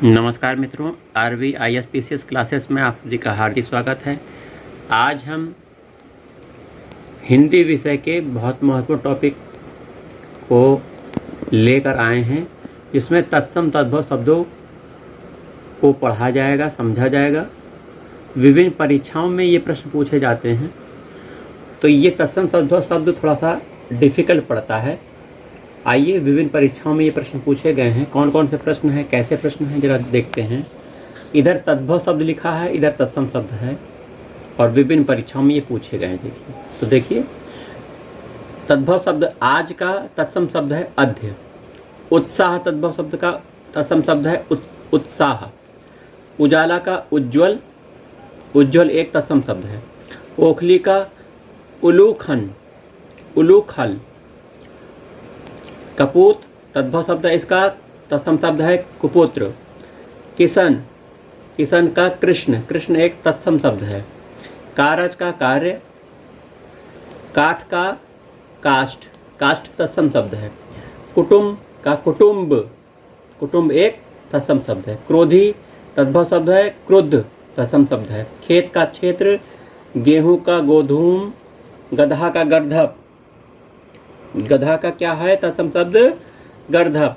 नमस्कार मित्रों, RV ISPCS classes में आप सभी का हार्दिक स्वागत है। आज हम हिंदी विषय के बहुत महत्वपूर्ण टॉपिक को लेकर आए हैं, जिसमें तत्सम तद्भव शब्दों को पढ़ा जाएगा, समझा जाएगा। विभिन्न परीक्षाओं में ये प्रश्न पूछे जाते हैं, तो ये तत्सम तद्भव शब्द थोड़ा सा डिफ़िकल्ट पड़ता है। आइए, विभिन्न परीक्षाओं में ये प्रश्न पूछे गए हैं। कौन कौन से प्रश्न हैं, कैसे प्रश्न हैं, जरा देखते हैं। इधर तद्भव शब्द लिखा है, इधर तत्सम शब्द है, और विभिन्न परीक्षाओं में ये पूछे गए हैं। देखिए, तो देखिए, तद्भव शब्द आज का तत्सम शब्द है अध्य। उत्साह तद्भव शब्द का तत्सम शब्द है उत्साह। उजाला का उज्ज्वल, उज्ज्वल एक तत्सम शब्द है। ओखली का उलूखन, उलूखल। कपूत तद्भव शब्द है, इसका तत्सम शब्द है कुपुत्र। किशन, किशन का कृष्ण, कृष्ण एक तत्सम शब्द है। कारज का कार्य। काठ का काष्ठ, काष्ठ तत्सम शब्द है। कुटुंब का कुटुंब, कुटुंब एक तत्सम शब्द है। क्रोधी तद्भव शब्द है क्रुद्ध तत्सम शब्द है। खेत का क्षेत्र। गेहूं का गोधूम। गधा का गर्दभ, गधा का क्या है तत्सम शब्द गर्दभ।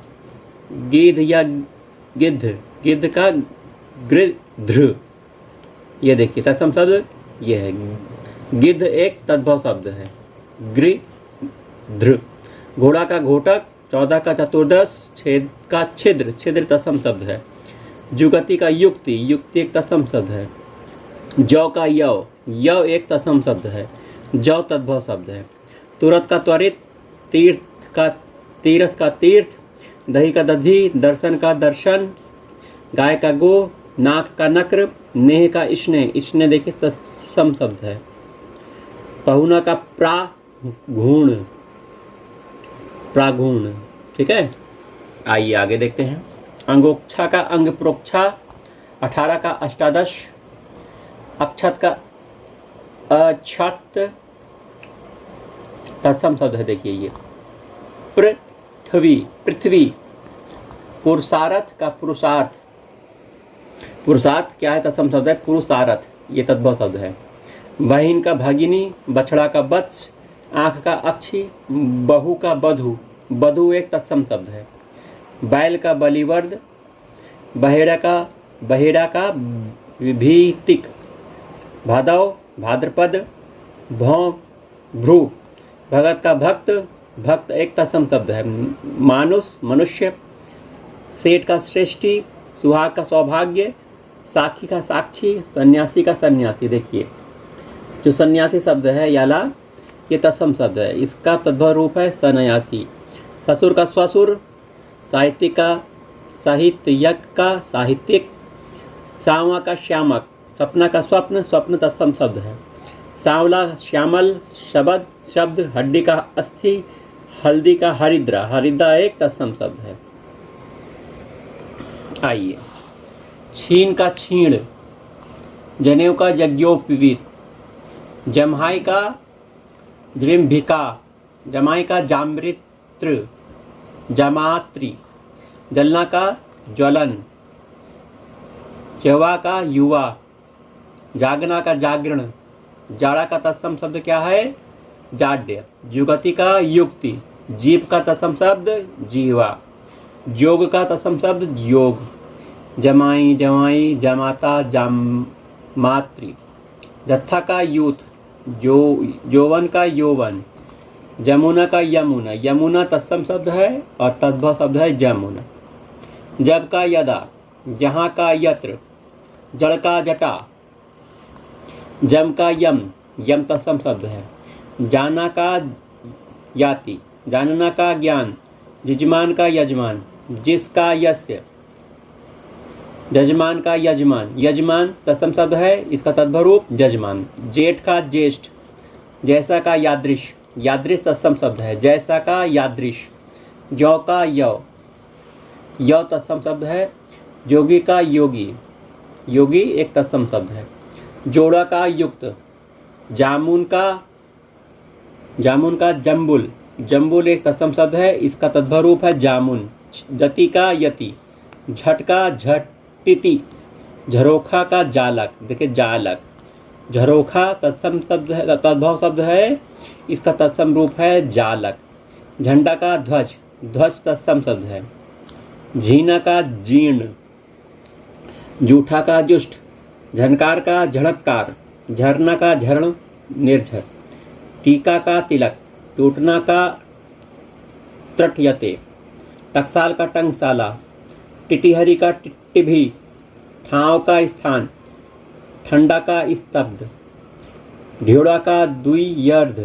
गिद्ध या गिद्ध, गिद्ध का गृध्र। ये देखिए तत्सम शब्द ये है। गिद्ध एक तद्भव शब्द है गृध्र। घोड़ा का घोटक। 14 का चतुर्दश। छेद का छिद्र, छिद्र तत्सम शब्द है। जुगति का युक्ति, युक्ति एक तत्सम शब्द है। जौ का यव, यव एक तत्सम शब्द है। जौ तद्भव शब्द है। तुरत का त्वरित। तीर्थ का तीर्थ का तीर्थ। दही का दधी। दर्शन का दर्शन। गाय का गो। नाक का नक्र। नेह का स्नेह, स्नेह देखिए तत्सम शब्द है। पहुना का प्राघूण, प्राघूण। ठीक है, आइए आगे देखते हैं। अंगोक्षा का अंग प्रोक्षा। 18 का अष्टादश। अक्षत का अक्षत तत्सम शब्द है। देखिए ये पृथ्वी, पृथ्वी। पुरुषार्थ का पुरुषार्थ, पुरुषार्थ क्या है तत्सम शब्द है पुरुषार्थ, ये तद्भव शब्द है। बहिन का भगिनी। बछड़ा का वत्स। आँख का अक्षी। बहू का बधू, बधू एक तत्सम शब्द है। बैल का बलिवर्द। बहेड़ा का भीतिक। भादव भाद्रपद। भौं भ्रू। भगत का भक्त, भक्त एक तत्सम शब्द है। मानुष मनुष्य। सेठ का श्रेष्ठी। सुहाग का सौभाग्य। साखी का साक्षी। सन्यासी का सन्यासी। देखिए जो सन्यासी शब्द है याला, ये तत्सम शब्द है, इसका तद्भव रूप है सन्यासी। ससुर का स्वसुर। साहित्यिक का साहित्यक का साहित्यिक। सांवा का श्यामक। सपना का स्वप्न, स्वप्न तत्सम शब्द है। सांवला श्यामल शब्द, शब्द। हड्डी का अस्थि। हल्दी का हरिद्रा, हरिद्रा एक तत्सम शब्द है। आइए, छीन का छीण। जनेऊ का यज्ञोपवीत। जम्हाई का जृंभिका। जमाई का जामृत्र, जमात्री। जलना का ज्वलन। युवा का युवा। जागना का जागरण। जाड़ा का तत्सम शब्द क्या है जाड्य। जुगति का युक्ति। जीव का तत्सम शब्द जीवा। जोग का तत्सम शब्द योग। जमाई जमाई। जमाता जामात्री। जत्था का यूथ। यौवन का यौवन। जमुना का यमुना, यमुना तत्सम शब्द है और तद्भव शब्द है जमुना। जब का यदा। जहाँ का यत्र। जड़ का जटा। जम का यम, यम तत्सम शब्द है। जाना का याति। जानना का ज्ञान। जजमान का यजमान। जिसका यस्य। जजमान का यजमान, यजमान तत्सम शब्द है, इसका तद्भव रूप जजमान। जेठ का ज्येष्ठ। जैसा का यादृश, यादृश तत्सम शब्द है। जैसा का यादृश। जौ का यव, यव तत्सम शब्द है। योगी का योगी, योगी एक तत्सम शब्द है। जोड़ा का युक्त। जामुन का जम्बुल, जम्बुल एक तत्सम शब्द है, इसका तद्भव रूप है जामुन। जति का यति। झट का झटिति, झरोखा का जालक, देखिए जालक, झरोखा तत्सम शब्द है, तद्भव शब्द है, इसका तत्सम रूप है जालक। झंडा का ध्वज, ध्वज तत्सम शब्द है। झीना का जीर्ण, जूठा का जुष्ट, झनकार का झड़त्कार, झरना का झरण निर्झर। टीका का तिलक, टूटना का त्रटयते, टकसाल का टंकसाला, टिटिहरी का टिटिभी, ठाव का स्थान, ठंडा का स्तब्ध, ढ्योड़ा का द्वियर्ध,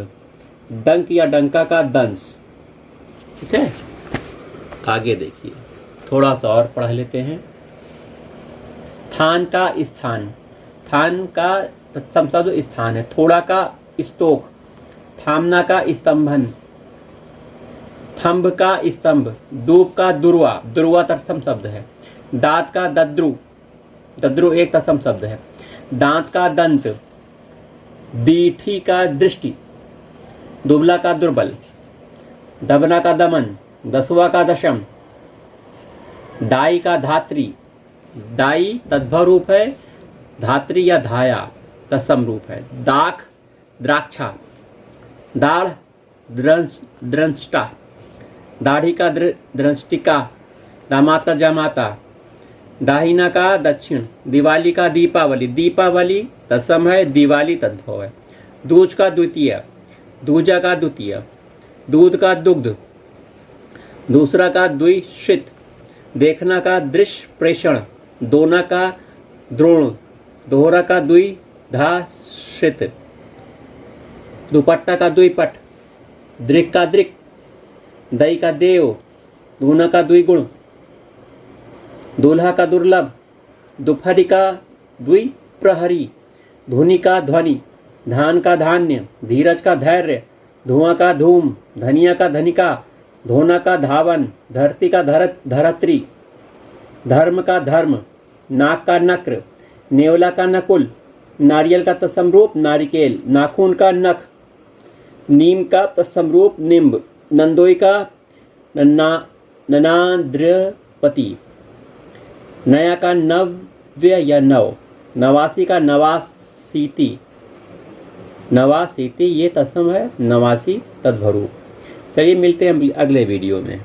डंक या डंका का दंश। ठीक है, आगे देखिए, थोड़ा सा और पढ़ लेते हैं। थान का स्थान, थान का तत्सम शब्द स्थान है। थोड़ा का स्तोक, थामना का स्तंभन, थंब का स्तंभ, दूब का दुर्वा, दुर्वा तत्सम शब्द है। दांत का दद्रु, दद्रु एक तत्सम शब्द है। दांत का दंत, दीठी का दृष्टि, दुबला का दुर्बल, दबना का दमन, दसवा का दशम। दाई का धात्री, दाई तद्भव रूप है, धात्री या धाया तत्सम रूप है। दाख द्राक्षा, दाढ़ द्रंष्टा, दाढ़ी का द्रंष्टिका, दामाद का जामाता, दाहिना का दक्षिण, दिवाली का दीपावली, दीपावली तत्सम है, दिवाली तद्भव है। दूज का द्वितीय, दूजा का द्वितीय, दूध का दुग्ध, दूसरा का द्विशित, देखना का दृश्य प्रेषण, दोना का द्रोण, दोहरा का द्विधाश्रित, दुपट्टा का द्विपट, दृक् का दृक्, दई का देव, दूना का द्विगुण, दूल्हा का दुर्लभ, दोपहरी का द्विप्रहरी, धुनी का ध्वनि, धान का धान्य, धीरज का धैर्य, धुआं का धूम, धनिया का धनिका, धोना का धावन, धरती का धरत्री, धर्म का धर्म, नाक का नक्र, नेवला का नकुल, नारियल का तत्सम रूप नारिकेल, नाखून का नख, नीम का तत्सम रूप निम्ब, नंदोई का ननाद्रपति, नया का नव्य या नव, नवासी का नवासीति, नवासीति ये तत्सम है, नवासी तद्भव रूप। चलिए मिलते हैं अगले वीडियो में।